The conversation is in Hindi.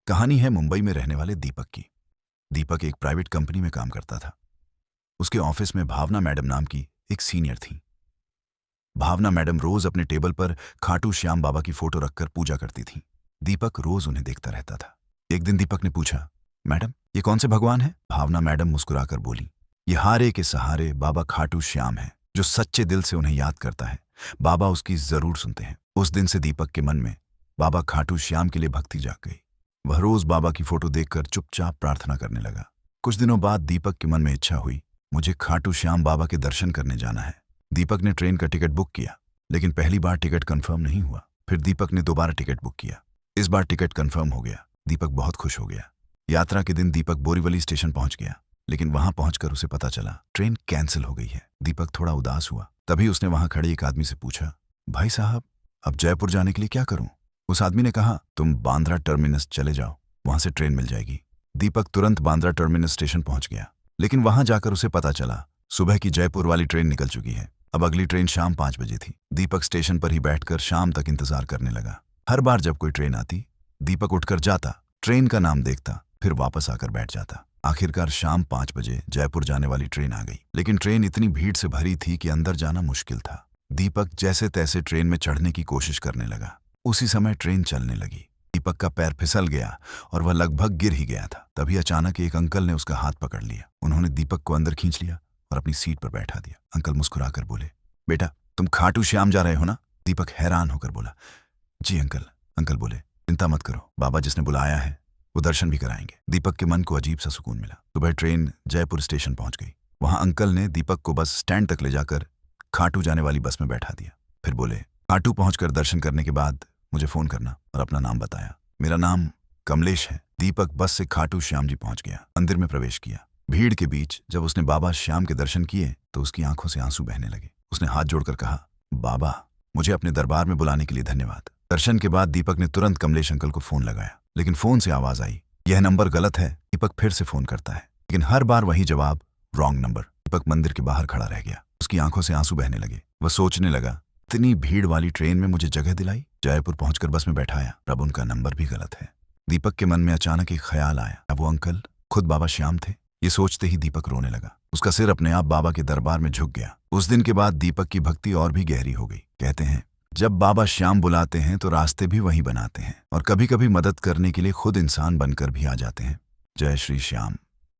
कहानी है मुंबई में रहने वाले दीपक की। दीपक एक प्राइवेट कंपनी में काम करता था। उसके ऑफिस में भावना मैडम नाम की एक सीनियर थी। भावना मैडम रोज अपने टेबल पर खाटू श्याम बाबा की फोटो रखकर पूजा करती थी। दीपक रोज उन्हें देखता रहता था। एक दिन दीपक ने पूछा, मैडम ये कौन से भगवान है? भावना मैडम मुस्कुराकर बोली, ये हारे के सहारे बाबा खाटू श्याम है। जो सच्चे दिल से उन्हें याद करता है, बाबा उसकी जरूर सुनते हैं। उस दिन से दीपक के मन में बाबा खाटू श्याम के लिए भक्ति जाग गई। वह रोज बाबा की फोटो देखकर चुपचाप प्रार्थना करने लगा। कुछ दिनों बाद दीपक के मन में इच्छा हुई, मुझे खाटू श्याम बाबा के दर्शन करने जाना है। दीपक ने ट्रेन का टिकट बुक किया, लेकिन पहली बार टिकट कंफर्म नहीं हुआ। फिर दीपक ने दोबारा टिकट बुक किया। इस बार टिकट कंफर्म हो गया। दीपक बहुत खुश हो गया। यात्रा के दिन दीपक बोरीवली स्टेशन पहुंच गया, लेकिन वहां पहुंचकर उसे पता चला ट्रेन कैंसिल हो गई है। दीपक थोड़ा उदास हुआ। तभी उसने वहां खड़े एक आदमी से पूछा, भाई साहब अब जयपुर जाने के लिए क्या करूं? उस आदमी ने कहा, तुम बांद्रा टर्मिनस चले जाओ, वहां से ट्रेन मिल जाएगी। दीपक तुरंत बांद्रा टर्मिनस स्टेशन पहुंच गया, लेकिन वहां जाकर उसे पता चला सुबह की जयपुर वाली ट्रेन निकल चुकी है। अब अगली ट्रेन शाम 5 बजे थी। दीपक स्टेशन पर ही बैठकर शाम तक इंतजार करने लगा। हर बार जब कोई ट्रेन आती, दीपक उठकर जाता, ट्रेन का नाम देखता, फिर वापस आकर बैठ जाता। आखिरकार शाम 5 बजे जयपुर जाने वाली ट्रेन आ गई, लेकिन ट्रेन इतनी भीड़ से भरी थी कि अंदर जाना मुश्किल था। दीपक जैसे तैसे ट्रेन में चढ़ने की कोशिश करने लगा। उसी समय ट्रेन चलने लगी। दीपक का पैर फिसल गया और वह लगभग गिर ही गया था। तभी अचानक एक अंकल ने उसका हाथ पकड़ लिया। उन्होंने दीपक को अंदर खींच लिया और अपनी सीट पर बैठा दिया। अंकल मुस्कुराकर बोले, बेटा तुम खाटू श्याम जा रहे हो ना? दीपक हैरान होकर बोला, जी अंकल। अंकल बोले, चिंता मत करो, बाबा जिसने बुलाया है वो दर्शन भी कराएंगे। दीपक के मन को अजीब सा सुकून मिला। सुबह ट्रेन जयपुर स्टेशन पहुंच गई। वहां अंकल ने दीपक को बस स्टैंड तक ले जाकर खाटू जाने वाली बस में बैठा दिया। फिर बोले, खाटू पहुंचकर दर्शन करने के बाद मुझे फोन करना, और अपना नाम बताया। मेरा नाम कमलेश है। दीपक बस से खाटू श्याम जी पहुंच गया। मंदिर में प्रवेश किया। भीड़ के बीच जब उसने बाबा श्याम के दर्शन किए तो उसकी आंखों से आंसू बहने लगे। उसने हाथ जोड़कर कहा, बाबा मुझे अपने दरबार में बुलाने के लिए धन्यवाद। दर्शन के बाद दीपक ने तुरंत कमलेश अंकल को फोन लगाया, लेकिन फोन से आवाज आई, यह नंबर गलत है। दीपक फिर से फोन करता है, लेकिन हर बार वही जवाब, रॉन्ग नंबर। दीपक मंदिर के बाहर खड़ा रह गया। उसकी आंखों से आंसू बहने लगे। वह सोचने लगा, इतनी भीड़ वाली ट्रेन में मुझे जगह दिलाई, जयपुर पहुंचकर बस में बैठाया, अब उनका नंबर भी गलत है। दीपक के मन में अचानक एक ख्याल आया, अब वो अंकल खुद बाबा श्याम थे। ये सोचते ही दीपक रोने लगा। उसका सिर अपने आप बाबा के दरबार में झुक गया। उस दिन के बाद दीपक की भक्ति और भी गहरी हो गई। कहते हैं, जब बाबा श्याम बुलाते हैं तो रास्ते भी वही बनाते हैं, और कभी कभी मदद करने के लिए खुद इंसान बनकर भी आ जाते हैं। जय श्री श्याम।